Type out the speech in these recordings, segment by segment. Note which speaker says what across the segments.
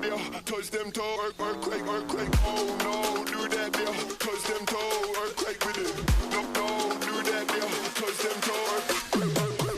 Speaker 1: that there, cause them toe earthquake, earthquake. Oh no, do that there, cause them toe earthquake with it. No, no, do that there, cause them toe earthquake, earthquake.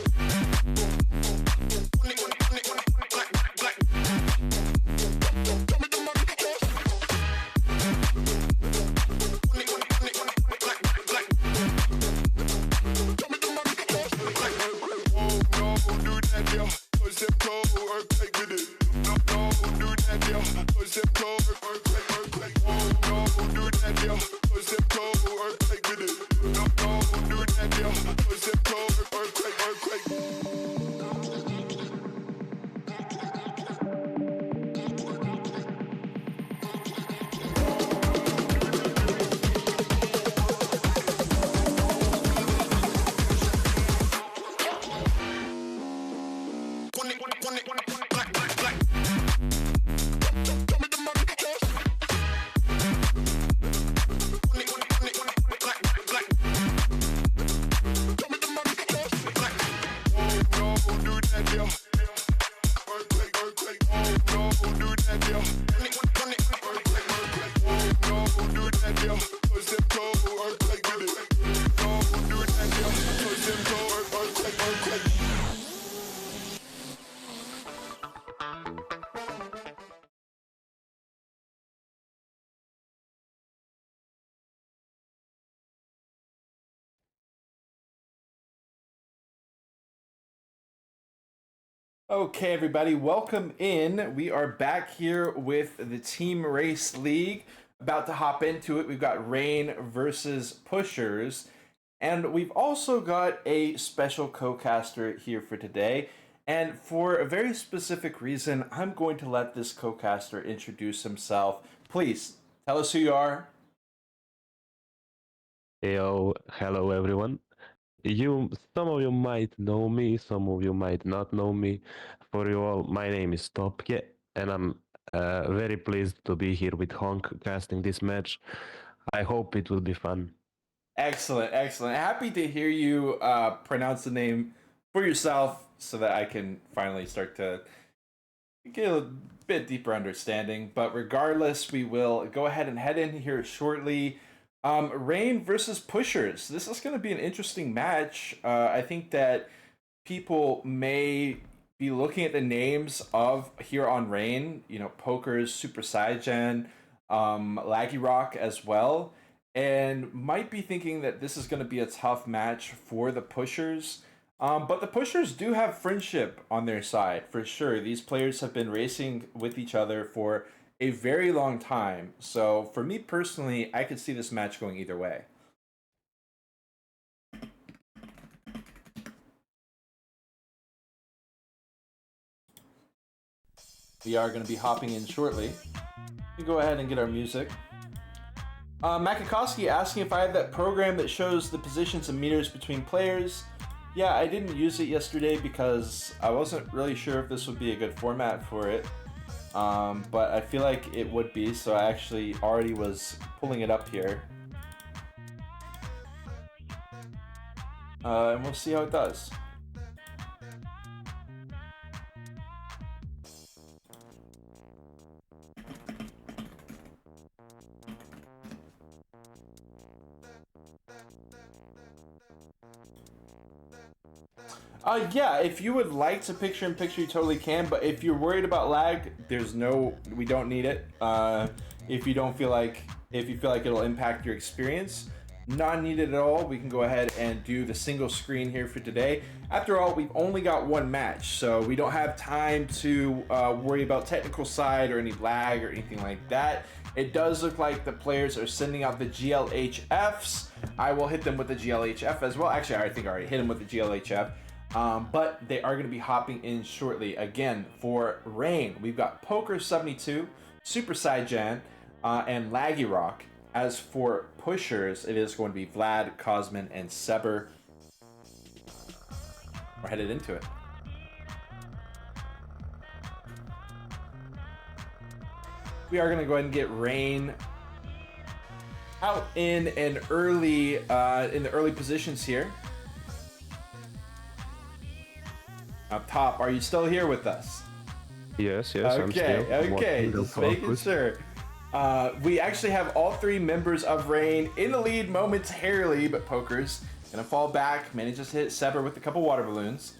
Speaker 2: Okay, everybody, welcome in. We are back here with the Team Race League. About to hop into it. We've got Rain versus Pushers. And we've also got a special co-caster here for today. And for a very specific reason, I'm going to let this co-caster introduce himself. Please, tell us who you are.
Speaker 3: Yo, hello everyone. Some of you might know me, some of you might not know me. For you all, my name is Topke, and I'm very pleased to be here with Honk casting this match. I hope it will be fun.
Speaker 2: Excellent, excellent. Happy to hear you pronounce the name for yourself so that I can finally start to get a bit deeper understanding. But regardless, we will go ahead and head in here shortly. Rain versus Pushers. This is going to be an interesting match. I think that people may be looking at the names of here on Rain, you know, Pokers, Super Saiyan, Laggy Rock as well, and might be thinking that this is going to be a tough match for the Pushers. But the Pushers do have friendship on their side, for sure. These players have been racing with each other for a very long time. So for me personally, I could see this match going either way. We are going to be hopping in shortly. We go ahead and get our music. Makakowski asking if I have that program that shows the positions and meters between players. Yeah, I didn't use it yesterday because I wasn't really sure if this would be a good format for it. But I feel like it would be, so I actually already was pulling it up here. And we'll see how it does. Yeah, if you would like to picture-in-picture, you totally can, but if you're worried about lag, we don't need it. If you feel like it'll impact your experience, not needed at all. We can go ahead and do the single screen here for today. After all, we've only got one match, so we don't have time to worry about technical side or any lag or anything like that. It does look like the players are sending out the GLHFs. I will hit them with the GLHF as well. Actually, I think I already hit them with the GLHF. But they are going to be hopping in shortly. Again, for Rain, we've got Poker72, Super Saiyan, and Laggy Rock. As for Pushers, it is going to be Vlad, Cosmin, and Seber. We're headed into it. We are going to go ahead and get Rain out in the early positions here. Up top, are you still here with us?
Speaker 3: Yes, I'm
Speaker 2: Okay,
Speaker 3: still
Speaker 2: okay,
Speaker 3: watching the
Speaker 2: just making
Speaker 3: focus.
Speaker 2: sure. We actually have all three members of Rain in the lead momentarily, but Poker's gonna fall back, manages to hit Sever with a couple water balloons.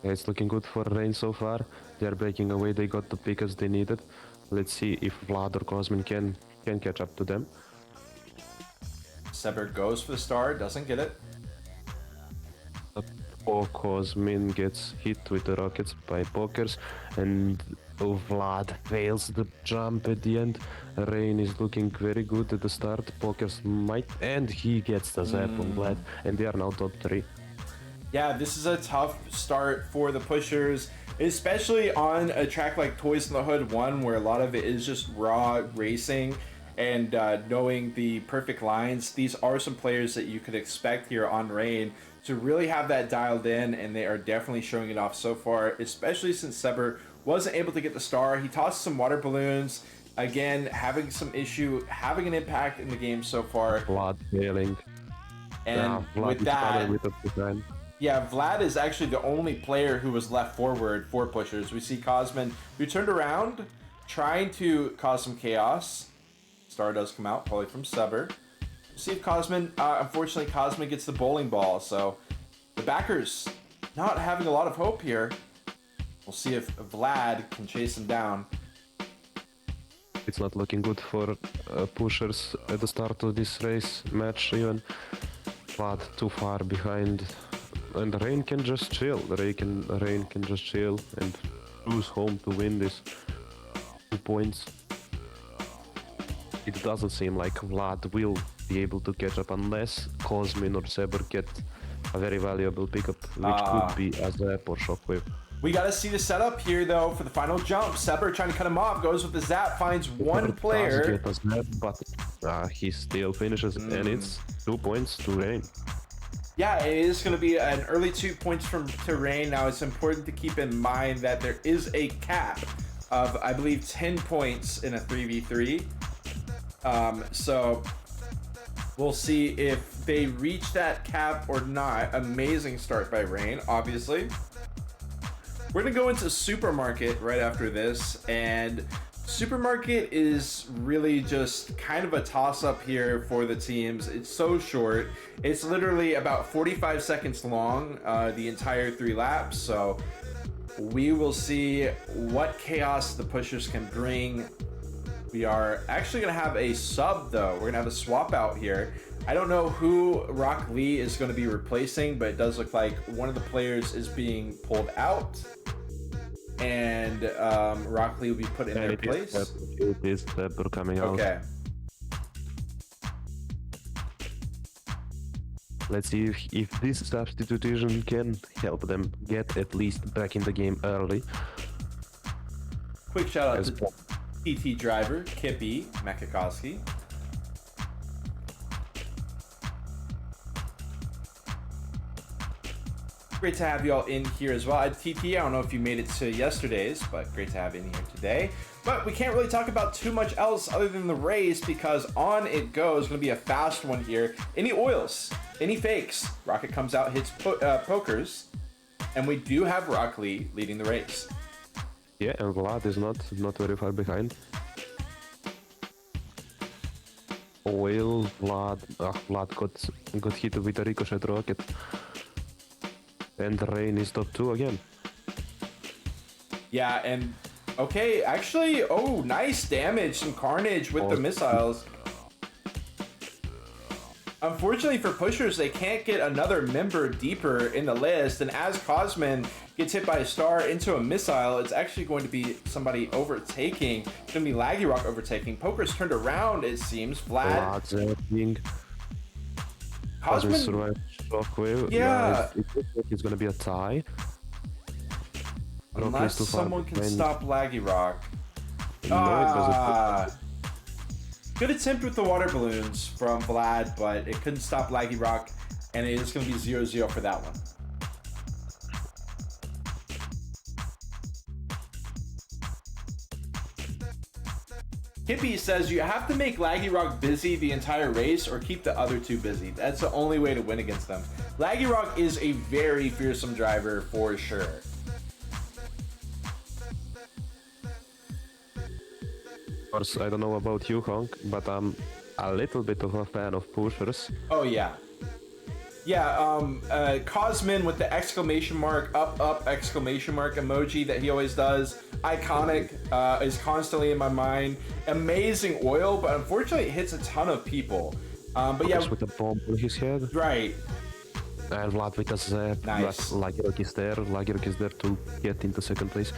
Speaker 3: Yeah, it's looking good for Rain so far. They're breaking away. They got the pickers they needed. Let's see if Vlad or Cosmin can catch up to them.
Speaker 2: Sever goes for the star, doesn't get it.
Speaker 3: Poor Cosmin gets hit with the rockets by Pokers, and Vlad fails the jump at the end. Rain is looking very good at the start. Pokers might, and he gets the zap on Vlad, and they are now top 3.
Speaker 2: Yeah, this is a tough start for the pushers, especially on a track like Toys in the Hood 1, where a lot of it is just raw racing and knowing the perfect lines. These are some players that you could expect here on Rain to really have that dialed in, and they are definitely showing it off so far, especially since Sever wasn't able to get the star. He tossed some water balloons, again, having some issue, having an impact in the game so far.
Speaker 3: Vlad failing.
Speaker 2: And
Speaker 3: Vlad
Speaker 2: with
Speaker 3: is
Speaker 2: that,
Speaker 3: running with the design.
Speaker 2: yeah, Vlad is actually the only player who was left forward for pushers. We see Cosmin, who turned around, trying to cause some chaos. Star does come out, probably from Sever. See if Cosmin, unfortunately Cosmin gets the bowling ball, so the backers not having a lot of hope here. We'll see if Vlad can chase him down.
Speaker 3: It's not looking good for pushers at the start of this race match even. Vlad too far behind, and Rain can just chill. Rain can just chill and lose home to win this 2 points. It doesn't seem like Vlad will be able to catch up unless Cosmin or Sever get a very valuable pickup, which could be a zap or shockwave.
Speaker 2: We gotta see the setup here though for the final jump. Sever trying to cut him off, goes with the zap, finds one player.
Speaker 3: Does get a zap, but he still finishes, and it's 2 points to Rain.
Speaker 2: Yeah, it is going to be an early 2 points from to Rain. Now, it's important to keep in mind that there is a cap of, I believe, 10 points in a 3v3. So we'll see if they reach that cap or not. Amazing start by Rain, obviously. We're going to go into Supermarket right after this, and Supermarket is really just kind of a toss-up here for the teams. It's so short. It's literally about 45 seconds long, the entire 3 laps. So we will see what chaos the pushers can bring. We are actually going to have a sub, though. We're going to have a swap out here. I don't know who Rock Lee is going to be replacing, but it does look like one of the players is being pulled out. And Rock Lee will be put in their place.
Speaker 3: It is Pepper coming out.
Speaker 2: Okay.
Speaker 3: Let's see if this substitution can help them get at least back in the game early.
Speaker 2: Quick shout out to TT driver, Kippy Makakowski. Great to have you all in here as well. TT, I don't know if you made it to yesterday's, but great to have you in here today. But we can't really talk about too much else other than the race, because on it goes. Going to be a fast one here. Any oils, any fakes. Rocket comes out, hits pokers, and we do have Rock Lee leading the race.
Speaker 3: Yeah, and Vlad is not very far behind. Oil, Vlad got hit with a ricochet rocket. And Rain is top 2 again.
Speaker 2: Yeah, and okay, actually, oh, nice damage, some carnage with the missiles. Unfortunately for pushers, they can't get another member deeper in the list, and as Cosmin gets hit by a star into a missile, it's actually going to be somebody overtaking. It's going to be Laggy Rock overtaking. Poker's turned around, it seems. Vlad
Speaker 3: zapping.
Speaker 2: Cosmin
Speaker 3: survived shockwave.
Speaker 2: Yeah.
Speaker 3: It looks like it's gonna be a tie.
Speaker 2: Unless someone can stop Laggy Rock.
Speaker 3: No,
Speaker 2: Good attempt with the water balloons from Vlad, but it couldn't stop Laggy Rock, and it is going to be 0-0 for that one. Kippy says you have to make Laggy Rock busy the entire race or keep the other two busy. That's the only way to win against them. Laggy Rock is a very fearsome driver for sure.
Speaker 3: Of course, I don't know about you, Honk, but I'm a little bit of a fan of pushers.
Speaker 2: Oh yeah. Yeah, Cosmin with the exclamation mark, up, exclamation mark emoji that he always does. Iconic, is constantly in my mind. Amazing oil, but unfortunately it hits a ton of people. But yeah,
Speaker 3: With a bomb on his head.
Speaker 2: right.
Speaker 3: And Vlad with a zap.
Speaker 2: Nice.
Speaker 3: Lagirok is there. Lagirok is there to get into second place.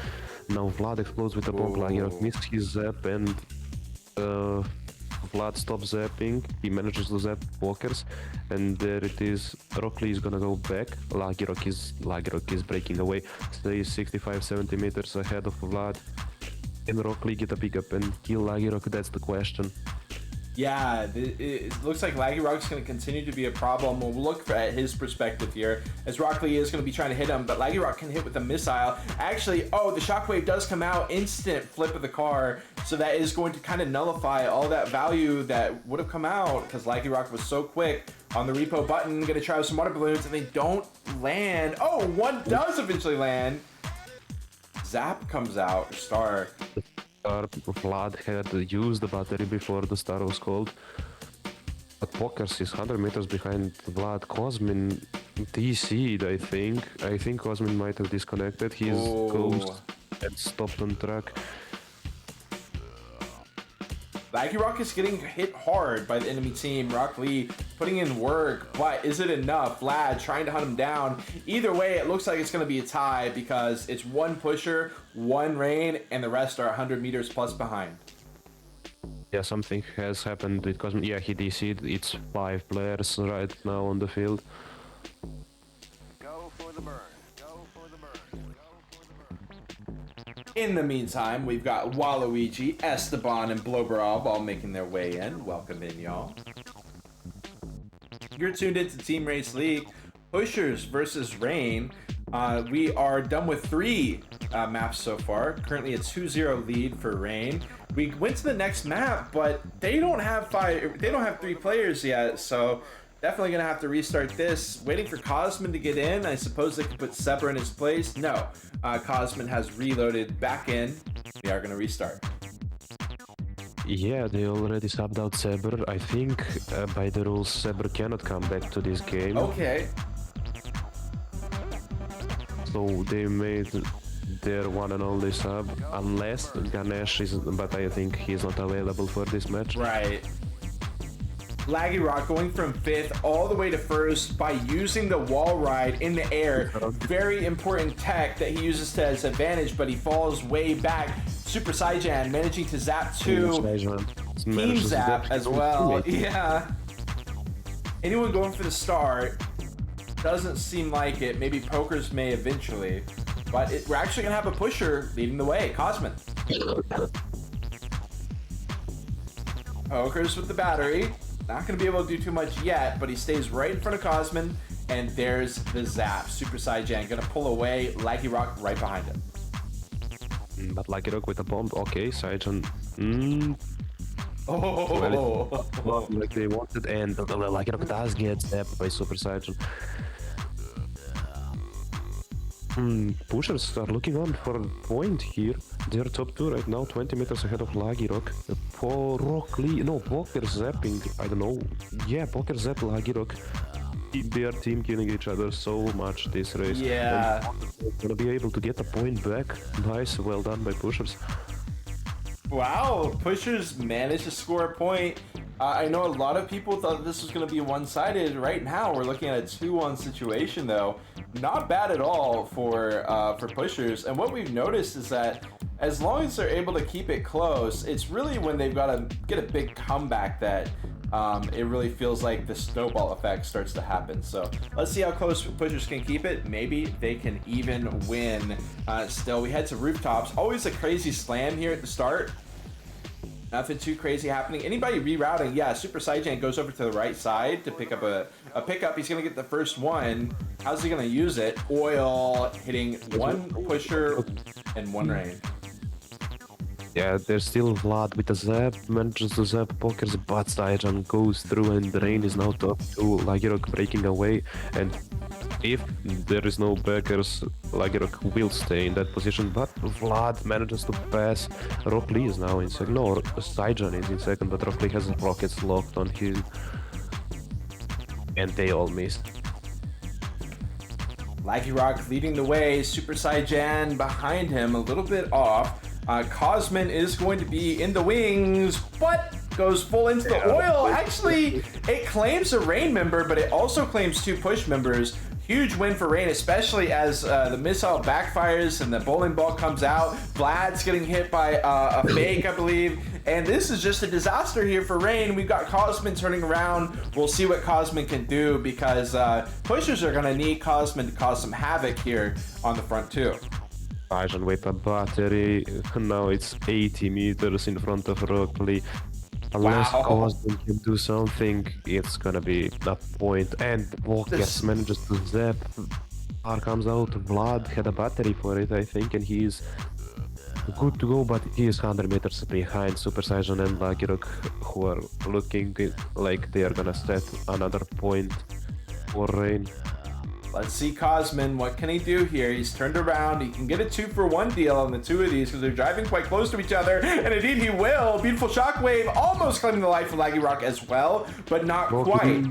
Speaker 3: Now Vlad explodes with a bomb. Lagirok missed his zap and Vlad stops zapping. He manages to zap walkers. And there it is. Rock Lee is gonna go back. Lagirok is breaking away. Stays 65-70 meters ahead of Vlad. Can Rock Lee get a pickup and kill Lagirok? That's the question.
Speaker 2: Yeah, it looks like Laggy Rock's going to continue to be a problem. We'll look at his perspective here, as Rock Lee is going to be trying to hit him, but Laggy Rock can hit with a missile. Actually, oh, the shockwave does come out, instant flip of the car, so that is going to kind of nullify all that value that would have come out, because Laggy Rock was so quick on the repo button, going to try with some water balloons, and they don't land. Oh, one does eventually land. Zap comes out, star.
Speaker 3: Vlad had used the battery before the star was called. But Pokers is 100 meters behind Vlad. Cosmin DC'd, I think. I think Cosmin might have disconnected. He's ghost and stopped on track.
Speaker 2: Laggy Rock is getting hit hard by the enemy team. Rock Lee putting in work, but is it enough? Vlad trying to hunt him down. Either way, it looks like it's going to be a tie because it's one pusher, one rain, and the rest are 100 meters plus behind.
Speaker 3: Yeah, something has happened with Cosmin. Yeah, he DC'd. It's 5 players right now on the field.
Speaker 1: Go for the burn. Go for the burn. Go for the burn.
Speaker 2: In the meantime, we've got Waluigi, Esteban, and Bloberov all making their way in. Welcome in, y'all. You're tuned into Team Race League. Pushers versus Rain. We are done with 3 maps so far. Currently a 2-0 lead for Rain. We went to the next map, but they don't have 3 players yet, so definitely gonna have to restart this. Waiting for Cosmin to get in. I suppose they could put Seber in his place. No, Cosmin has reloaded back in. We are gonna restart.
Speaker 3: Yeah, they already subbed out Seber. I think by the rules, Seber cannot come back to this game.
Speaker 2: Okay.
Speaker 3: So they made their one and only sub, unless Ganesh is, but I think he's not available for this match.
Speaker 2: Right. Laggy Rock going from 5th all the way to 1st by using the wall ride in the air. Very important tech that he uses to his advantage, but he falls way back. Super Saiyan managing to zap 2. Team zap as well. Yeah. Anyone going for the star doesn't seem like it. Maybe Pokers may eventually. But we're actually going to have a pusher leading the way. Cosmin. Pokers with the battery. Not going to be able to do too much yet, but he stays right in front of Cosmin. And there's the zap. Super Saiyan going to pull away. Laggy Rock right behind him.
Speaker 3: But Laggy Rock with a bomb. Okay, Saiyan.
Speaker 2: Oh,
Speaker 3: like they wanted, and Laggy Rock does get zapped by Super Saiyan. Pushers are looking on for a point here. They're top 2 right now, 20 meters ahead of Laggy Rock. For Rock Lee, no, Poker zapping, I don't know. Yeah, Poker zap Laggy Rock. They are team killing each other so much this race.
Speaker 2: yeah.
Speaker 3: And gonna be able to get a point back. Nice, well done by Pushers.
Speaker 2: Wow, Pushers managed to score a point. I know a lot of people thought this was going to be one-sided. Right now, we're looking at a 2-1 situation, though. Not bad at all for Pushers. And what we've noticed is that as long as they're able to keep it close, it's really when they've got to get a big comeback that it really feels like the snowball effect starts to happen. So let's see how close Pushers can keep it. Maybe they can even win. Still, we head to rooftops. Always a crazy slam here at the start. Nothing too crazy happening. Anybody rerouting? Yeah, Super Saiyan goes over to the right side to pick up a pickup. He's going to get the first one. How's he going to use it? Oil hitting one pusher and one rain.
Speaker 3: Yeah, there's still Vlad with a zap, manages to zap Pokers, but Saiyan goes through and the rain is now top 2. Laggy Rock breaking away, and if there is no backers, Lagirok will stay in that position, but Vlad manages to pass. Rock Lee is now in second, no, Saijan is in second, but Rock Lee has rockets locked on him, and they all miss.
Speaker 2: Lagirok leading the way, Super Saiyan behind him, a little bit off. Cosmin is going to be in the wings, but goes full into the oil. Actually, it claims a Rain member, but it also claims 2 push members. Huge win for Rain, especially as the missile backfires and the bowling ball comes out. Vlad's getting hit by a fake, I believe. And this is just a disaster here for Rain. We've got Cosmin turning around. We'll see what Cosmin can do because pushers are going to need Cosmin to cause some havoc here on the front too.
Speaker 3: Saijan with a battery. Now it's 80 meters in front of Rock Lee. Unless
Speaker 2: Wow.
Speaker 3: Cosmin can do something, it's gonna be a point. And Walkers manages to zap. Car comes out. Vlad had a battery for it, I think, and he's good to go, but he is 100 meters behind Super Saiyan and Lagirok, who are looking like they are gonna set another point for Rain.
Speaker 2: Let's see Cosmin, what can he do here? He's turned around, he can get a 2-for-1 deal on the 2 of these because they're driving quite close to each other, and indeed he will. Beautiful shockwave, almost claiming the life of Lagirok as well, but not quite.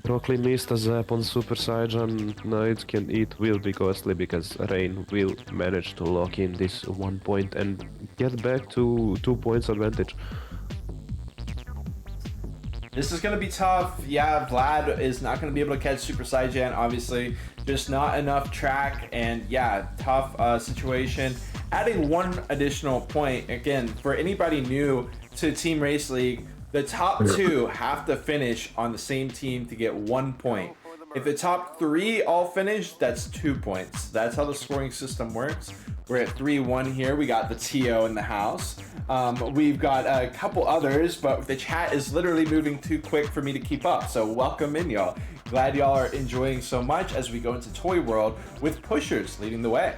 Speaker 3: Rock Lee missed a zap on Super Saiyan. No, it will be costly because Rain will manage to lock in this 1 point and get back to 2 points advantage.
Speaker 2: This is going to be tough. Yeah, Vlad is not going to be able to catch Super Saiyan, obviously. Just not enough track, and yeah, tough situation. Adding 1 additional point, again, for anybody new to TEAMRACE League, the top 2 have to finish on the same team to get 1 point. If the top 3 all finish, that's 2 points. That's how the scoring system works. We're at 3-1 here. We got the TO in the house. We've got a couple others, but the chat is literally moving too quick for me to keep up. So welcome in, y'all. Glad y'all are enjoying so much as we go into Toy World with pushers leading the way.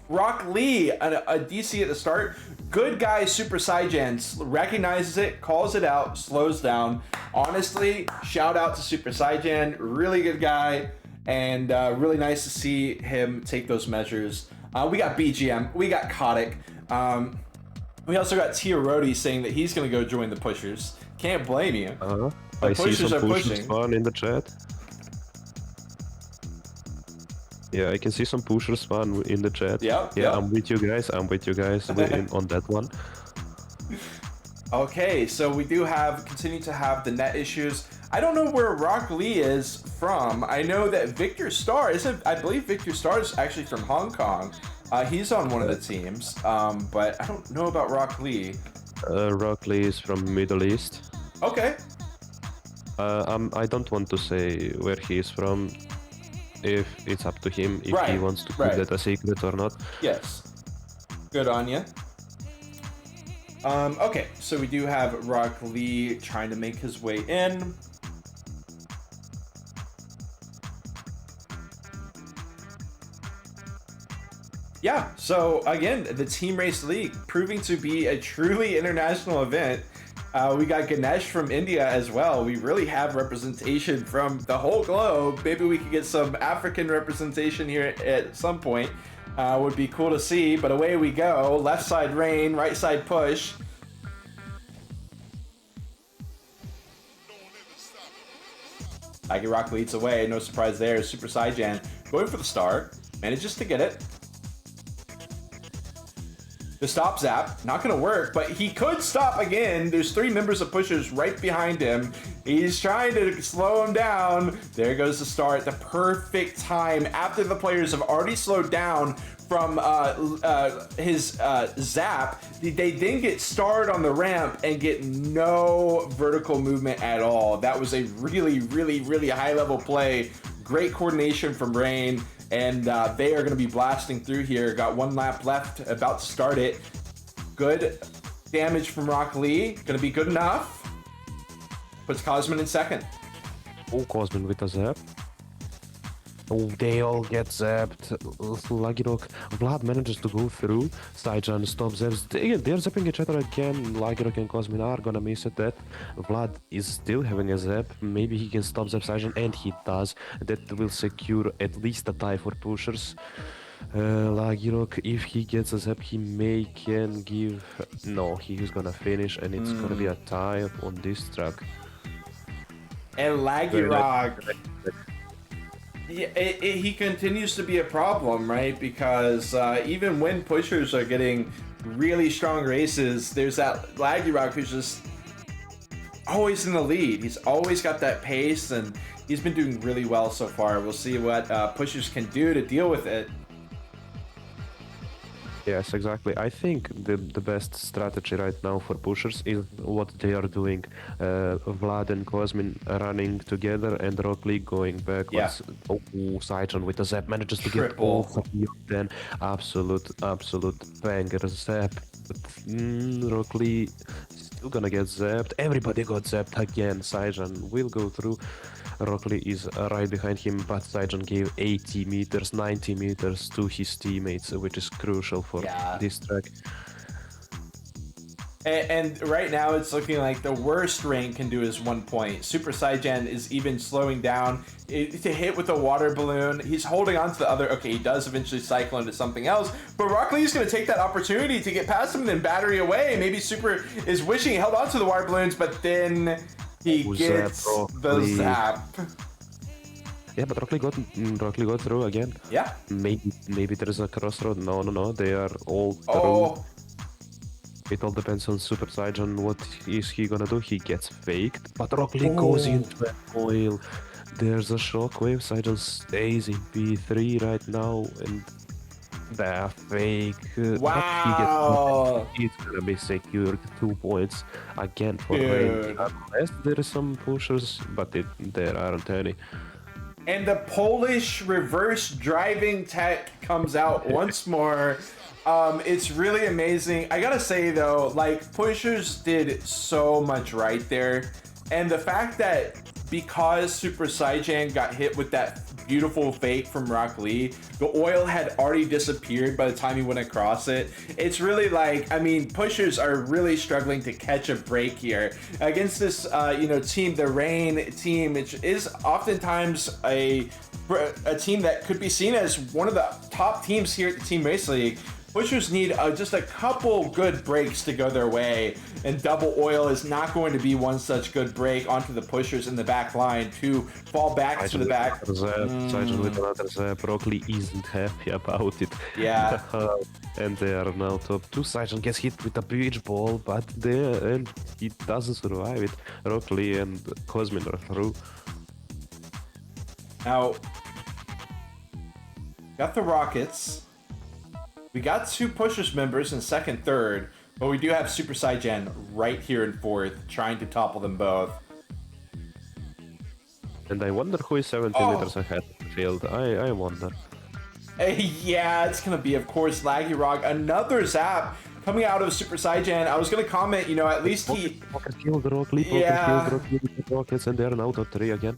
Speaker 2: Rock Lee, a DC at the start. Good guy, Super Saiyan, recognizes it, calls it out, slows down. Honestly, shout out to Super Saiyan, really good guy, and really nice to see him take those measures. We got BGM, we got Kotick. We also got Tiarodi saying that he's going to go join the pushers. Can't blame you.
Speaker 3: I see
Speaker 2: pushers
Speaker 3: some
Speaker 2: are
Speaker 3: pushers
Speaker 2: pushing.
Speaker 3: spawn in the chat. Yeah, I can see some pushers spawn in the chat.
Speaker 2: Yep,
Speaker 3: Yeah,
Speaker 2: yep.
Speaker 3: I'm with you guys. On that one.
Speaker 2: Okay, so we do continue to have the net issues. I don't know where Rock Lee is from. I know that Victor Starr I believe Victor Starr is actually from Hong Kong. He's on one of the teams, but I don't know about Rock Lee.
Speaker 3: Rock Lee is from Middle East.
Speaker 2: Okay.
Speaker 3: I don't want to say where he is from. If it's up to him, if he wants to keep that a secret or not.
Speaker 2: Yes. Good on you. Okay, so we do have Rock Lee trying to make his way in. Yeah, so again, the TEAMRACE League proving to be a truly international event. We got Ganesh from India as well. We really have representation from the whole globe. Maybe we could get some African representation here at some point. Would be cool to see, but away we go. Left side Rain, right side Push. Rock leads away, no surprise there. Super Saiyan going for the star, manages to get it. The stop zap, not gonna work, but he could stop again. There's 3 members of pushers right behind him. He's trying to slow him down. There goes the start, the perfect time after the players have already slowed down from his zap. They then get started on the ramp and get no vertical movement at all. That was a really, really, really high level play. Great coordination from Rain. And they are going to be blasting through here. Got 1 lap left, about to start it. Good damage from Rock Lee. Going to be good enough. Puts Cosmin in second.
Speaker 3: Oh, Cosmin with a zap. Oh, they all get zapped. Lagirok, Vlad manages to go through. Saijan stops zaps. They're zapping each other again. Lagirok and Cosmin are gonna miss it. That Vlad is still having a zap. Maybe he can stop zap Saijan, and he does. That will secure at least a tie for pushers. Lagirok, if he gets a zap, he may can give. No, he's gonna finish, and it's gonna be a tie on this track.
Speaker 2: And Lagirog, yeah, he continues to be a problem, right? Because even when pushers are getting really strong races, there's that Lagirog who's just always in the lead. He's always got that pace, and he's been doing really well so far. We'll see what pushers can do to deal with it.
Speaker 3: Yes, exactly. I think the best strategy right now for pushers is what they are doing. Vlad and Cosmin running together and Rock Lee going backwards.
Speaker 2: Yeah.
Speaker 3: Oh, Saijan with the zap manages to get
Speaker 2: Triple.
Speaker 3: all three of them. Absolute banger zap. But, Rock Lee still gonna get zapped. Everybody got zapped again. Saijan will go through. Rock Lee is right behind him, but Saijan gave 80 meters, 90 meters to his teammates, which is crucial for this track.
Speaker 2: And right now it's looking like the worst Rain can do is 1 point. Super Saijan is even slowing down to hit with a water balloon. He's holding on to the other. Okay, he does eventually cycle into something else, but Rock Lee's going to take that opportunity to get past him and then battery away. Maybe Super is wishing he held on to the water balloons, but then he gets the zap.
Speaker 3: Yeah, but Rock Lee got through again.
Speaker 2: Yeah.
Speaker 3: Maybe there is a crossroad. No. They are all through. It all depends on Super Saiyan. What is he gonna do? He gets faked, but Rock Lee goes into an oil. There's a shockwave. Saiyan stays in P3 right now, and the fake.
Speaker 2: Wow!
Speaker 3: He's gonna be secured 2 points again for Rain. Unless there is some pushers, but there aren't any.
Speaker 2: And the Polish reverse driving tech comes out once more. It's really amazing. I gotta say though, like, pushers did so much right there. And the fact that because Super Saiyan got hit with that beautiful fake from Rock Lee, the oil had already disappeared by the time he went across it. It's really like, I mean, pushers are really struggling to catch a break here against this, team, the Rain team, which is oftentimes a team that could be seen as one of the top teams here at the TEAMRACE League. Pushers need just a couple good breaks to go their way, and double oil is not going to be one such good break onto the pushers in the back line to fall back to the back.
Speaker 3: Saijan with another zap. Rock Lee isn't happy about it.
Speaker 2: Yeah.
Speaker 3: And they are now top 2. Saijan gets hit with a beach ball, but and he doesn't survive it. Rock Lee and Cosmin are through.
Speaker 2: Now, got the Rockets. We got 2 pushers members in second, third, but we do have Super Saiyan right here in fourth, trying to topple them both.
Speaker 3: And I wonder who is 17 meters ahead of the field. I wonder.
Speaker 2: Yeah, it's gonna be, of course, Lagirog. Another zap coming out of Super Saiyan. I was gonna comment, at least he...
Speaker 3: Pocket killed Rock Lee. Killed Rock Lee with the Rockets, and they're now top 3 again.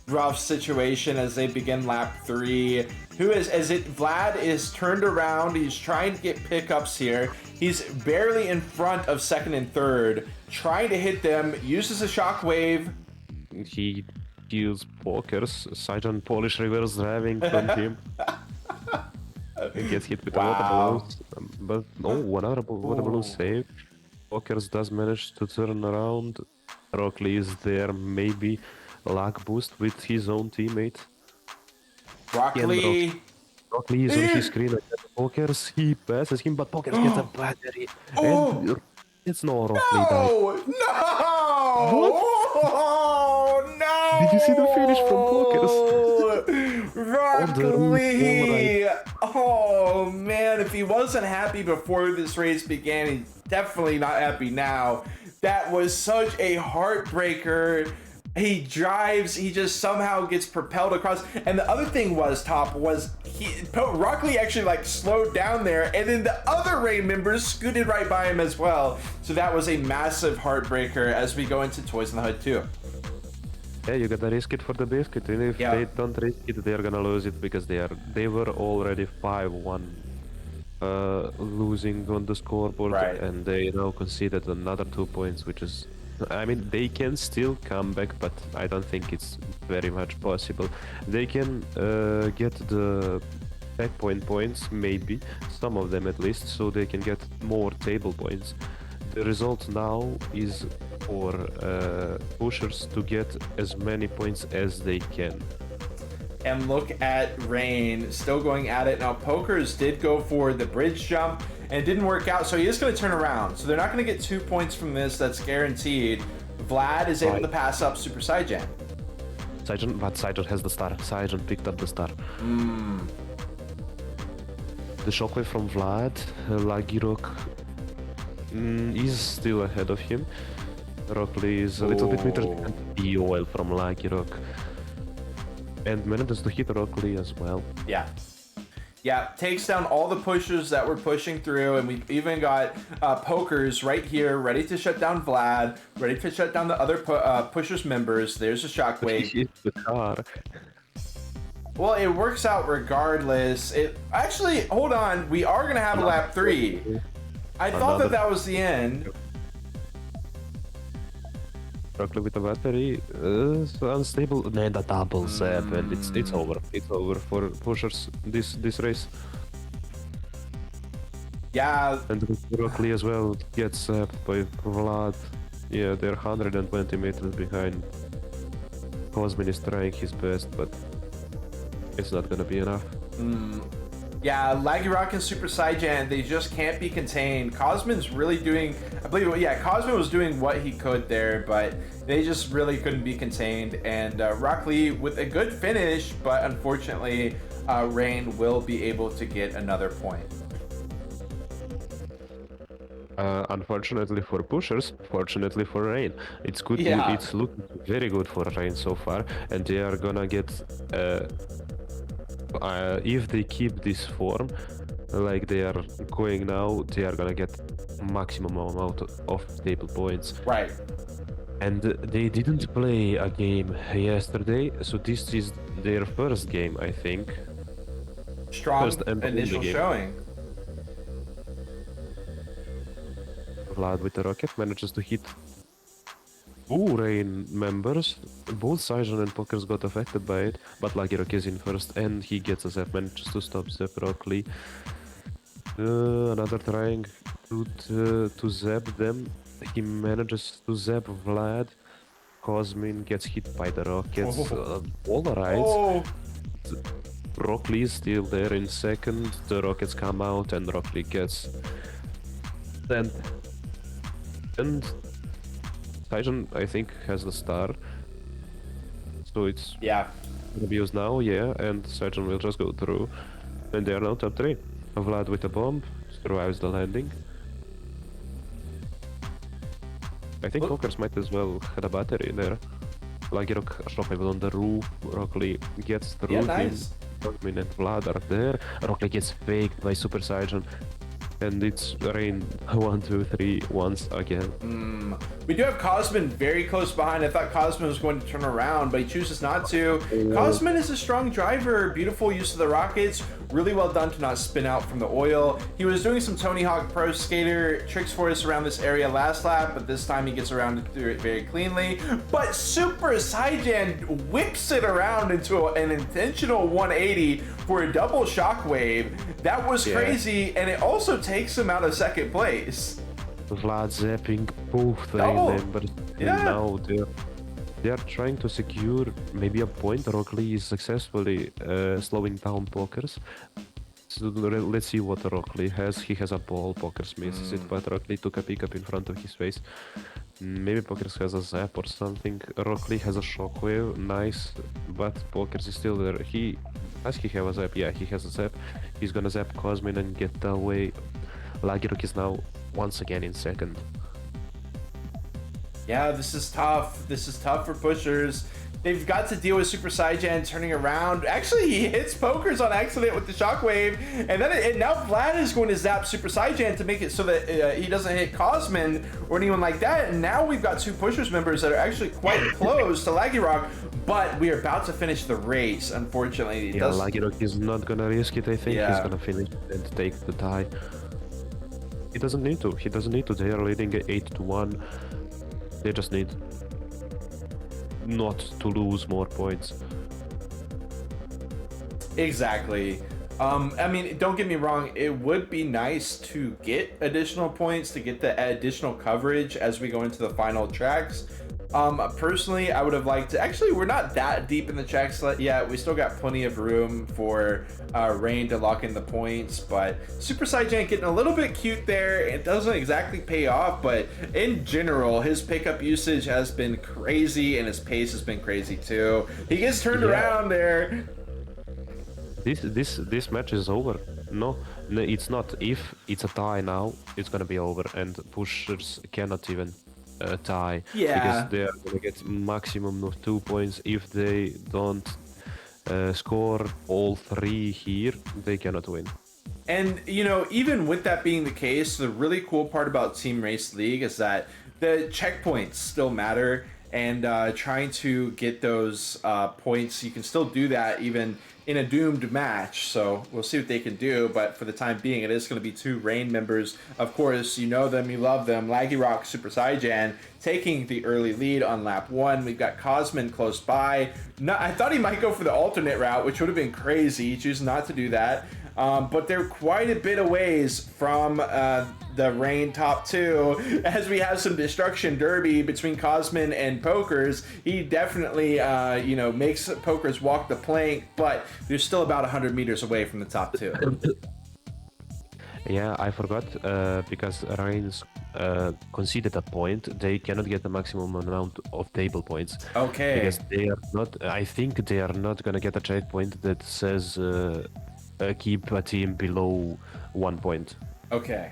Speaker 2: Rough situation as they begin lap 3. Vlad is turned around. He's trying to get pickups here. He's barely in front of second and third, trying to hit them, uses a shockwave.
Speaker 3: He kills Pokers. Saijan Polish reverse driving from him. He gets hit with a water balloon. But another water balloon save. Pokers does manage to turn around. Rock Lee is there, maybe luck boost with his own teammate.
Speaker 2: Rock Lee
Speaker 3: is on his screen. Pokers, he passes him, but Pokers gets a battery. And it's no Rock Lee died.
Speaker 2: No!
Speaker 3: Did you see the finish from Pokers?
Speaker 2: Rock Lee! Oh man, if he wasn't happy before this race began, he's definitely not happy now. That was such a heartbreaker. He drives, he just somehow gets propelled across. And the other thing was, Rock Lee actually slowed down there, and then the other Rain members scooted right by him as well. So that was a massive heartbreaker as we go into Toys in the Hood 2.
Speaker 3: Yeah, you gotta risk it for the biscuit. And if
Speaker 2: Yeah.
Speaker 3: they don't risk it, they're gonna lose it because they were already 5-1 losing on the scoreboard,
Speaker 2: Right.
Speaker 3: and they now conceded another 2 points, which is, I mean, they can still come back, but I don't think it's very much possible. They can get the back point points, maybe some of them at least, so they can get more table points. The result now is for pushers to get as many points as they can.
Speaker 2: And look at Rain still going at it. Now, Pokers did go for the bridge jump and it didn't work out, so he is going to turn around. So they're not going to get 2 points from this. That's guaranteed. Vlad is able to pass up Super Saiyan.
Speaker 3: But Saijan has the star. Saijan picked up the star. The shockwave from Vlad, Lagirok is still ahead of him. Rockly is a little bit better than the oil from Lagirok. And manages to hit Rockly as well.
Speaker 2: Yeah. Yeah, takes down all the pushers that were pushing through, and we've even got Pokers right here, ready to shut down Vlad, ready to shut down the other pushers members. There's a shockwave.
Speaker 3: He hit the car.
Speaker 2: Well, it works out regardless. It actually, hold on, we are gonna have a lap 3. I thought that was the end.
Speaker 3: Rockly with the battery, unstable, and a double zap, and it's over. It's over for pushers this race.
Speaker 2: Yeah.
Speaker 3: And Rockly as well gets zapped by Vlad. Yeah, they're 120 meters behind. Cosmin is trying his best, but it's not gonna be enough.
Speaker 2: Yeah, Laggy Rock and Super Saiyan, they just can't be contained. Cosmin's really doing, I believe, yeah, Cosmin was doing what he could there, but they just really couldn't be contained. And Rock Lee with a good finish, but unfortunately, Rain will be able to get another point.
Speaker 3: Unfortunately for pushers, fortunately for Rain. It's good.
Speaker 2: Yeah.
Speaker 3: It's looking very good for Rain so far, and they are gonna get. If they keep this form, like they are going now, they are gonna get maximum amount of table points.
Speaker 2: Right.
Speaker 3: And they didn't play a game yesterday, so this is their first game, I think.
Speaker 2: Strong
Speaker 3: First and
Speaker 2: initial
Speaker 3: only game.
Speaker 2: showing.
Speaker 3: Vlad with the rocket manages to hit two Rain members. Both Saijan and Pokers got affected by it, but Lucky Rock is in first and he gets a zap, manages to stop Zap Rockly. Another trying to zap them. He manages to zap Vlad. Cosmin gets hit by the rockets. Polarize.
Speaker 2: Oh.
Speaker 3: Rockly is still there in second. The rockets come out and Rockly gets sent. And Saijan, I think, has the star. So it's
Speaker 2: Yeah.
Speaker 3: gonna be used now, yeah, and Saijan will just go through. And they are now top 3. Vlad with a bomb survives the landing. I think Pokers might as well had a battery there. Lagirok shockwave on the roof. Rockly gets through
Speaker 2: Yeah,
Speaker 3: him.
Speaker 2: nice.
Speaker 3: Cosmin and Vlad are there. Rockly gets faked by Super Saiyan. And it's Rain 1, 2, 3 once again.
Speaker 2: We do have Cosmin very close behind. I thought Cosmin was going to turn around, but he chooses not to. Cosmin is a strong driver. Beautiful use of the rockets. Really well done to not spin out from the oil. He was doing some Tony Hawk Pro Skater tricks for us around this area last lap, but this time he gets around to do it very cleanly. But Super Saiyan whips it around into an intentional 180 for a double shockwave. That was crazy, and it also takes him out of second place.
Speaker 3: Vlad zapping both Rain members.
Speaker 2: Yeah.
Speaker 3: And now they are trying to secure maybe a point. Rockly is successfully slowing down Pokers. So let's see what Rockly has. He has a ball, Pokers misses it, but Rockly took a pickup in front of his face. Maybe Pokers has a zap or something. Rockly has a shockwave, nice, but Pokers is still there. Does he have a zap? Yeah, he has a zap. He's gonna zap Cosmin and get away. Lagirok is now once again in second.
Speaker 2: Yeah, this is tough. This is tough for pushers. They've got to deal with Super Saiyan turning around. Actually, he hits Pokers on accident with the Shockwave, and then now Vlad is going to zap Super Saiyan to make it so that he doesn't hit Cosmin or anyone like that. And now we've got two Pushers members that are actually quite close to Laggy Rock, but we are about to finish the race. Unfortunately,
Speaker 3: Laggy Rock is not gonna risk it. I think he's gonna finish and take the tie. He doesn't need to. He doesn't need to. They are leading 8-1. They just need not to lose more points.
Speaker 2: Exactly. I mean, don't get me wrong, it would be nice to get additional points, to get the additional coverage as we go into the final tracks. Personally, I would have liked to, actually, we're not that deep in the tracks yet. We still got plenty of room for Rain to lock in the points, but Super Saiyan getting a little bit cute there. It doesn't exactly pay off, but in general, his pickup usage has been crazy, and his pace has been crazy too. He gets turned around there.
Speaker 3: This match is over. No, it's not. If it's a tie now, it's gonna be over, and pushers cannot even tie.
Speaker 2: Yeah.
Speaker 3: Because they are gonna get maximum of 2 points. If they don't score all 3 here, they cannot win.
Speaker 2: And, you know, even with that being the case, the really cool part about TEAMRACE League is that the checkpoints still matter, and trying to get those points, you can still do that even in a doomed match. So we'll see what they can do, but for the time being, it is going to be 2 Rain members. Of course, you know them, you love them. Laggy Rock, Super Saiyan taking the early lead on lap 1. We've got Cosmin close by. No, I thought he might go for the alternate route, which would have been crazy. He chooses not to do that. But they're quite a bit of ways from the Rain top 2, as we have some destruction derby between Cosmin and Pokers. He definitely, you know, makes Pokers walk the plank, but they're still about 100 meters away from the top 2.
Speaker 3: Yeah, I forgot, because Rain's conceded a point, they cannot get the maximum amount of table points.
Speaker 2: Okay.
Speaker 3: Because they are not, I think they are not gonna get a checkpoint that says keep a team below 1 point.
Speaker 2: Okay.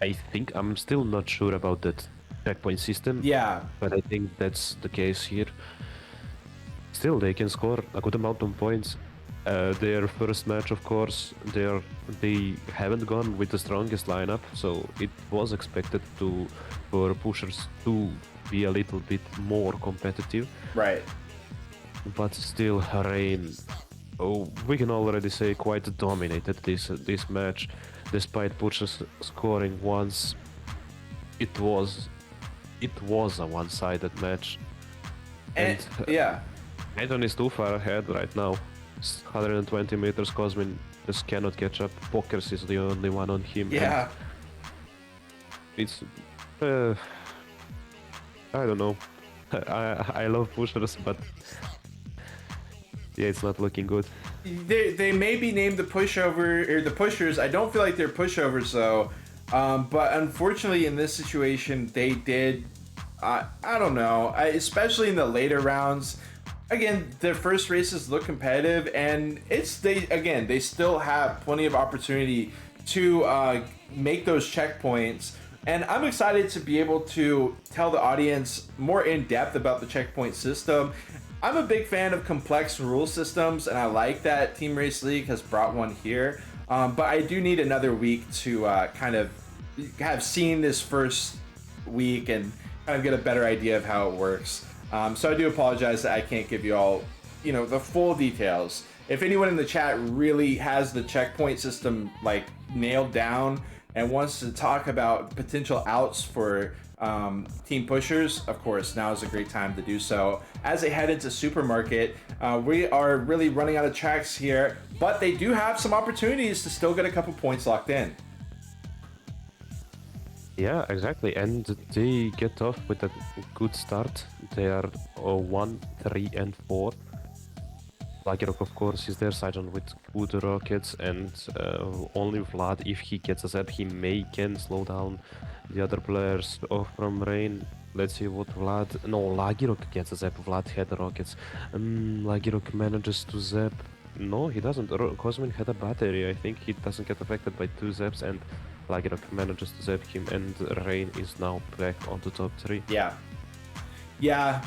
Speaker 3: I think, I'm still not sure about that checkpoint system.
Speaker 2: Yeah.
Speaker 3: But I think that's the case here. Still, they can score a good amount of points. Their first match, of course, they haven't gone with the strongest lineup, so it was expected for pushers to be a little bit more competitive.
Speaker 2: Right.
Speaker 3: But still, Rain, we can already say, quite dominated this match. Despite pushers scoring once, it was a one-sided match.
Speaker 2: And yeah.
Speaker 3: Anton is too far ahead right now. 120 meters, Cosmin just cannot catch up. Pokers is the only one on him.
Speaker 2: Yeah.
Speaker 3: It's I don't know. I love pushers, but yeah, it's not looking good.
Speaker 2: They may be named the pushover or the pushers. I don't feel like they're pushovers though. But unfortunately, in this situation, they did. I don't know. Especially in the later rounds. Again, their first races look competitive, and they still have plenty of opportunity to make those checkpoints. And I'm excited to be able to tell the audience more in depth about the checkpoint system. I'm a big fan of complex rule systems, and I like that TEAMRACE League has brought one here. But I do need another week to kind of have seen this first week and kind of get a better idea of how it works. So I do apologize that I can't give you all, you know, the full details. If anyone in the chat really has the checkpoint system like nailed down and wants to talk about potential outs for team pushers, of course, now is a great time to do so. As they head into Supermarket, we are really running out of tracks here, but they do have some opportunities to still get a couple points locked in.
Speaker 3: Yeah, exactly, and they get off with a good start. They are 1, 3, and 4. Laggy Rock, of course, is there, Saijan with good rockets, and only Vlad, if he gets a zap, he can slow down the other players from Rain. Let's see what Vlad... No, Laggy Rock gets a zap, Vlad had the rockets. Laggy Rock manages to zap... No, he doesn't. Cosmin had a battery, I think he doesn't get affected by 2 zaps, and Laggy Rock manages to zap him, and Rain is now back on the top 3.
Speaker 2: Yeah. Yeah.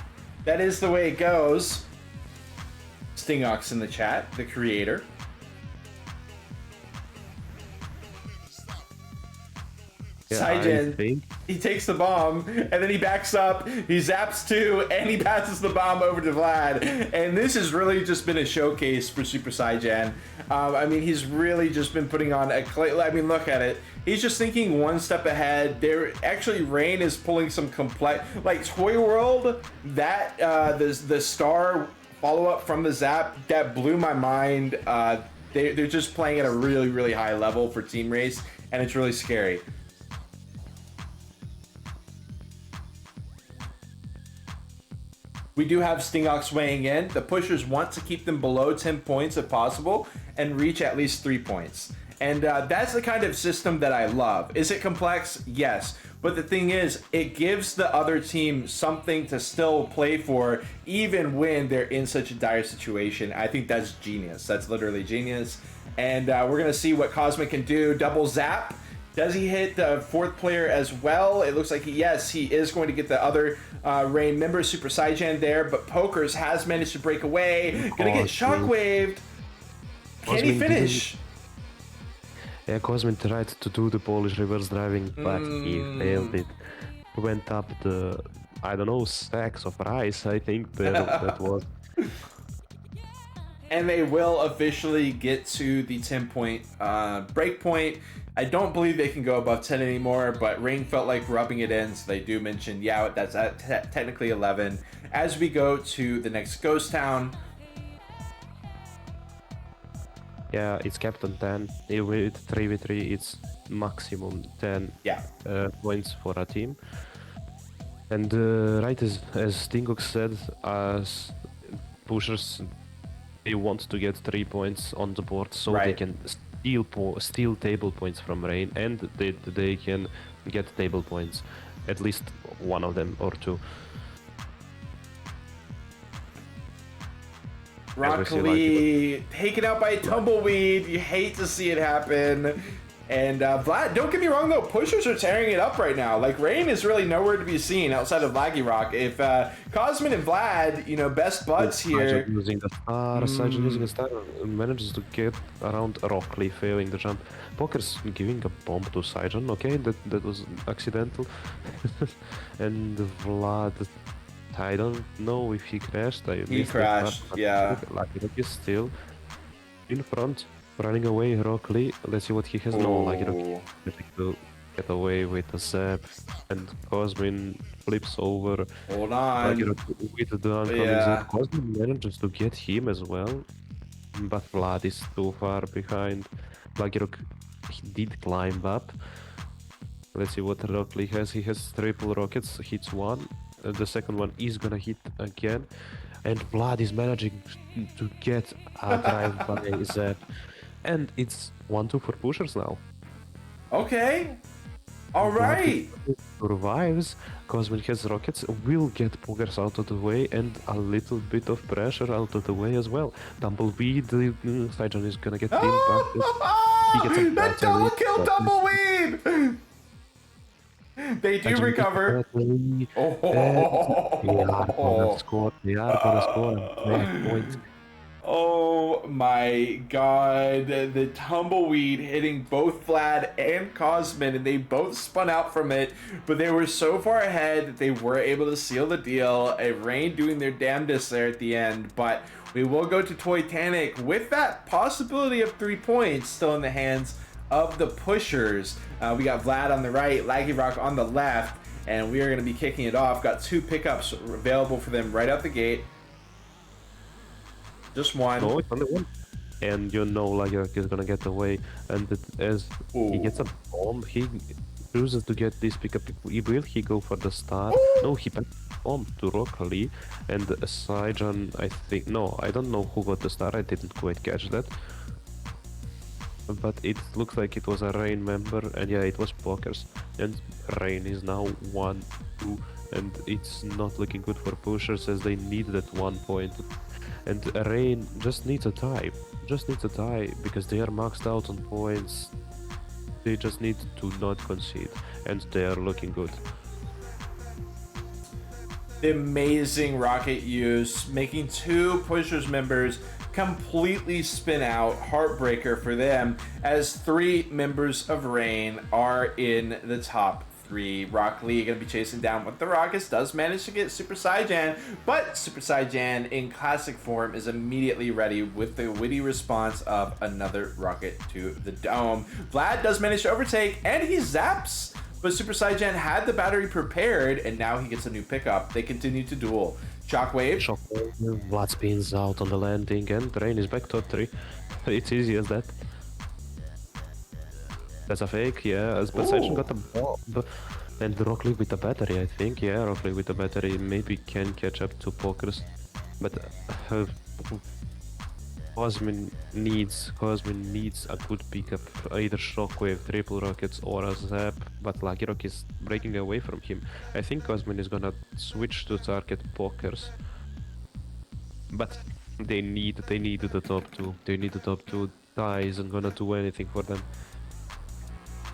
Speaker 2: that is the way it goes. Stingox in the chat, the creator.
Speaker 3: Yeah, I
Speaker 2: Saijan,
Speaker 3: think
Speaker 2: he takes the bomb, and then he backs up, he zaps 2, and he passes the bomb over to Vlad. And this has really just been a showcase for Super Saijan. I mean, he's really just been putting on a... I mean, look at it. He's just thinking one step ahead. There, actually, Rain is pulling some complex... Like, Toy World, that, the star follow-up from the zap, that blew my mind. They're just playing at a really, really high level for TEAMRACE, and it's really scary. We do have Stingox weighing in. The pushers want to keep them below 10 points if possible and reach at least 3 points. And that's the kind of system that I love. Is it complex? Yes. But the thing is, it gives the other team something to still play for even when they're in such a dire situation. I think that's genius. That's literally genius. And we're going to see what Cosmic can do. Double zap. Does he hit the 4th player as well? It looks like yes, he is going to get the other Rain member, Super Saijan there, but Pokers has managed to break away. Gonna get shockwaved. Can he finish?
Speaker 3: Yeah, Cosmin tried to do the Polish reverse driving, but he failed it. Went up the, I don't know, stacks of rice, I think that was.
Speaker 2: And they will officially get to the 10-point break point. I don't believe they can go above 10 anymore, but Rain felt like rubbing it in, so they do mention, yeah, that's at technically 11. As we go to the next ghost town.
Speaker 3: Yeah, it's capped on 10. With 3v3, it's maximum 10 points for a team. And right as Stingox said, as pushers, they want to get 3 points on the board so they can steal table points from Rain, and they can get table points, at least one of them or two.
Speaker 2: Broccoli taken out by a tumbleweed. You hate to see it happen. And Vlad, don't get me wrong though, pushers are tearing it up right now. Like, Rain is really nowhere to be seen outside of Laggy Rock. If Cosmin and Vlad, you know, best buds here.
Speaker 3: Using the star, manages to get around Rockley, failing the jump. Poker's giving a bomb to Saijan. Okay, that was accidental. And Vlad, I don't know if he crashed.
Speaker 2: He crashed, yeah.
Speaker 3: Lucky Rock is still in front. Running away, Rockley. Let's see what he has. No, like to get away with a zap, and Cosmin flips over.
Speaker 2: Hold on.
Speaker 3: With the oncoming zap, Cosmin manages to get him as well, but Vlad is too far behind. Lucky Rock, he did climb up. Let's see what Rockley has. He has triple rockets, hits one. The second one is gonna hit again, and Vlad is managing to get a drive by zap. And it's 1-2 for pushers now.
Speaker 2: Okay. All right.
Speaker 3: Survives. Cosmin has rockets. Will get Pokers out of the way and a little bit of pressure out of the way as well. Tumbleweed. Saijan is gonna get impacted. He gets a
Speaker 2: that double kill Tumbleweed. They do recover.
Speaker 3: They are gonna score. They are gonna score. Points.
Speaker 2: Oh my god, the tumbleweed hitting both Vlad and Cosmin, and they both spun out from it, but they were so far ahead that they were able to seal the deal. A Rain doing their damnedest there at the end, but we will go to Titanic with that possibility of 3 points still in the hands of the pushers. We got Vlad on the right, Laggy Rock on the left, and we are going to be kicking it off. Got 2 pickups available for them right out the gate. Just one.
Speaker 3: No, it's only one. And you know Laggy Rock is gonna get away, and as he gets a bomb, he chooses to get this pickup. Will he go for the star? No, he passed the bomb to Rockley, and Saijan, I think, no, I don't know who got the star, I didn't quite catch that. But it looks like it was a Rain member, and yeah, it was Pokers. And Rain is now 1-2, and it's not looking good for pushers as they need that 1 point. And Rain just needs a tie. Because they are maxed out on points. They just need to not concede, and they are looking good.
Speaker 2: the amazing rocket use, making 2 pushers members completely spin out. Heartbreaker for them, as 3 members of Rain are in the top 3. Rock Lee gonna be chasing down with the Rockets, does manage to get Super Saiyan, but Super Saiyan in classic form is immediately ready with the witty response of another rocket to the dome. Vlad does manage to overtake, and he zaps, but Super Saiyan had the battery prepared, and now he gets a new pickup. They continue to duel. Shockwave.
Speaker 3: Vlad spins out on the landing, and Rain is back top 3. It's easy as that. That's a fake, yeah. As Saiyan got a bomb. And Rock Lee with the battery, I think. Yeah, Rock Lee with the battery maybe can catch up to Pokers. But Cosmin needs a good pickup, either Shockwave, triple rockets, or a zap. But Lucky Rock is breaking away from him. I think Cosmin is gonna switch to target Pokers. But they need the top 2. They need the top 2. Ty isn't gonna do anything for them.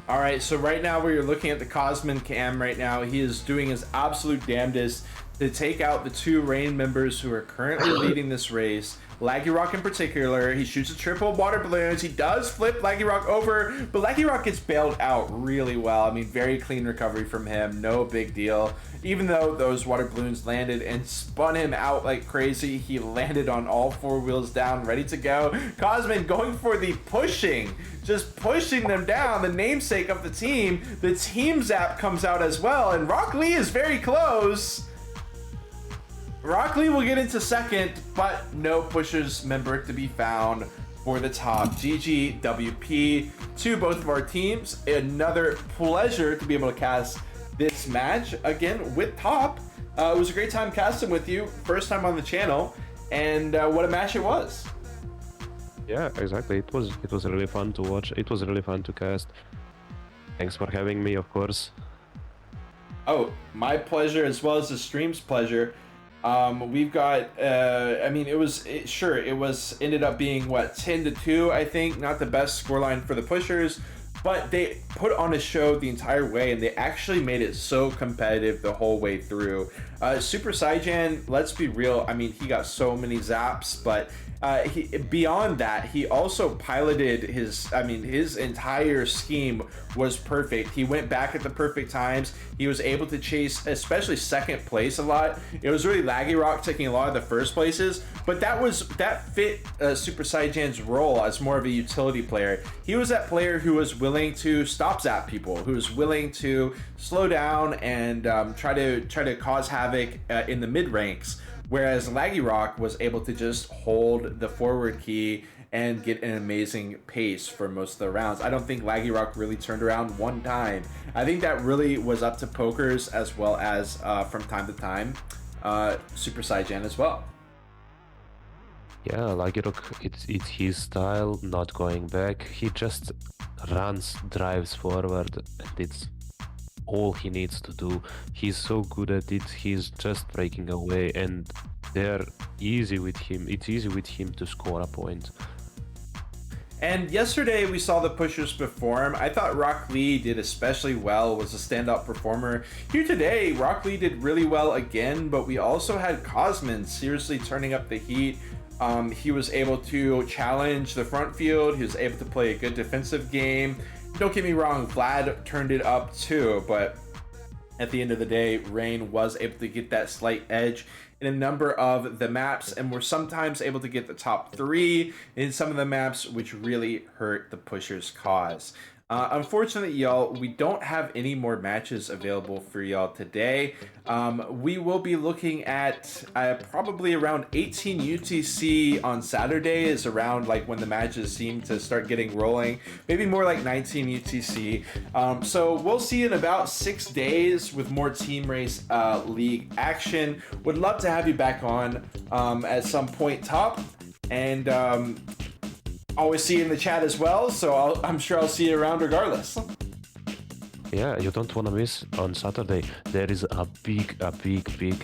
Speaker 2: All right, so right now where you're looking at the Cosmin cam right now, he is doing his absolute damnedest to take out the 2 Rain members who are currently leading this race. Laggy Rock in particular, he shoots a triple water balloons. He does flip Laggy Rock over, but Laggy Rock gets bailed out really well. I mean, very clean recovery from him, no big deal. Even though those water balloons landed and spun him out like crazy, he landed on all 4 wheels down, ready to go. Cosmin going for the pushing, just pushing them down, the namesake of the team. The team zap comes out as well, and Rock Lee is very close. Rock Lee will get into second, but no pushers member to be found for the top. GG WP to both of our teams. Another pleasure to be able to cast this match again with Top. It was a great time casting with you, first time on the channel, and what a match it was.
Speaker 3: Yeah, exactly. It was really fun to watch. It was really fun to cast. Thanks for having me, of course.
Speaker 2: Oh, my pleasure as well as the stream's pleasure. We've got, I mean, it was ended up being what, 10-2, I think. Not the best scoreline for the pushers, but they put on a show the entire way, and they actually made it so competitive the whole way through. Super Saiyan, let's be real, I mean, he got so many zaps, but beyond that, he also piloted his entire scheme was perfect. He went back at the perfect times. He was able to chase, especially second place a lot. It was really Laggy Rock taking a lot of the first places, but that fit Super Saiyan's role as more of a utility player. He was that player who was willing to stop zap people, who was willing to slow down and try to cause havoc in the mid ranks. Whereas Laggy Rock was able to just hold the forward key and get an amazing pace for most of the rounds. I don't think Laggy Rock really turned around one time. I think that really was up to Pokers as well as from time to time Super Saiyan as well.
Speaker 3: Yeah, Laggy Rock, it's his style, not going back. He just runs, drives forward, and it's all he needs to do. He's so good at it. He's just breaking away, and they're easy with him. It's easy with him to score a point.
Speaker 2: And yesterday we saw the pushers perform. I thought Rock Lee did especially well, was a standout performer. Here today, Rock Lee did really well again, but we also had Cosmin seriously turning up the heat. He was able to challenge the front field. He was able to play a good defensive game. Don't get me wrong, Vlad turned it up too, but at the end of the day, Rain was able to get that slight edge in a number of the maps, and were sometimes able to get the top 3 in some of the maps, which really hurt the pushers' cause. Unfortunately, y'all, we don't have any more matches available for y'all today. We will be looking at probably around 18 UTC on Saturday is around like when the matches seem to start getting rolling. Maybe more like 19 UTC. So we'll see in about 6 days with more Team Race League action. Would love to have you back on at some point, Top. And always see you in the chat as well, so I'm sure I'll see you around regardless.
Speaker 3: Yeah, you don't want to miss on Saturday. There is a big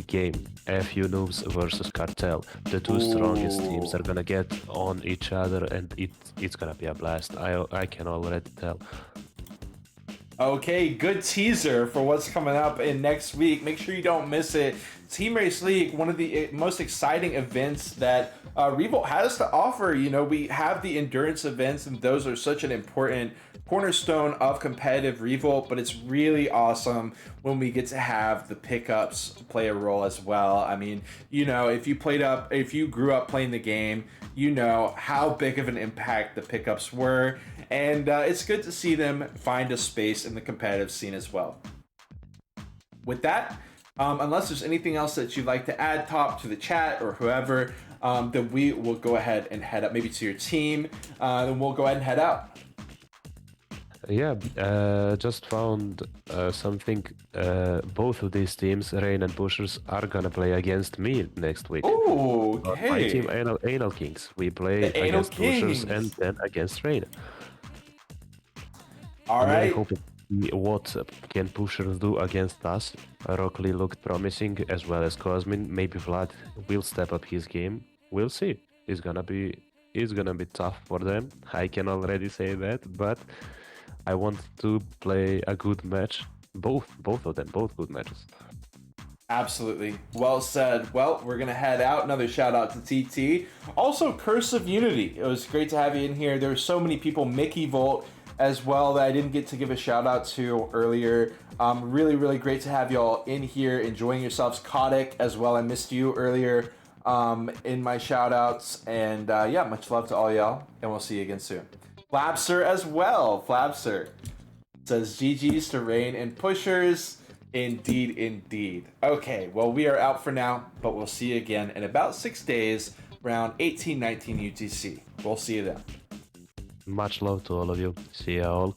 Speaker 3: game. FU Noobs versus Cartel. The two strongest teams are gonna get on each other, and it's gonna be a blast. I can already tell.
Speaker 2: Okay, good teaser for what's coming up in next week. Make sure you don't miss it. Team Race League, one of the most exciting events that Revolt has to offer. You know, we have the endurance events, and those are such an important cornerstone of competitive Revolt, but it's really awesome when we get to have the pickups play a role as well. I mean, you know, if you grew up playing the game, you know how big of an impact the pickups were, and it's good to see them find a space in the competitive scene as well. With that, unless there's anything else that you'd like to add, Top, to the chat or whoever, then we will go ahead and head up, maybe to your team, then we'll go ahead and head out.
Speaker 3: Yeah, just found something. Both of these teams, Rain and Pushers, are gonna play against me next week.
Speaker 2: Ooh,
Speaker 3: My
Speaker 2: okay.
Speaker 3: team, Anal Kings. We play
Speaker 2: The Anal
Speaker 3: against Pushers
Speaker 2: Kings.
Speaker 3: and then against Rain.
Speaker 2: All
Speaker 3: I'm very
Speaker 2: right.
Speaker 3: hoping what can Pushers do against us. Rock Lee looked promising, as well as Cosmin. Maybe Vlad will step up his game. We'll see. It's gonna be tough for them. I can already say that, but I want to play a good match. Both of them, both good matches.
Speaker 2: Absolutely. Well said. Well, we're going to head out. Another shout out to TT. Also, Curse of Unity. It was great to have you in here. There were so many people. Mickey Volt as well that I didn't get to give a shout out to earlier. Really, really great to have y'all in here enjoying yourselves. Kodik as well. I missed you earlier in my shout outs. And yeah, much love to all y'all. And we'll see you again soon. Flabster as well. Flabster says GG's to Rain and Pushers. Indeed, indeed. Okay, well, we are out for now, but we'll see you again in about 6 days, around 1819 UTC. We'll see you then.
Speaker 3: Much love to all of you. See you all.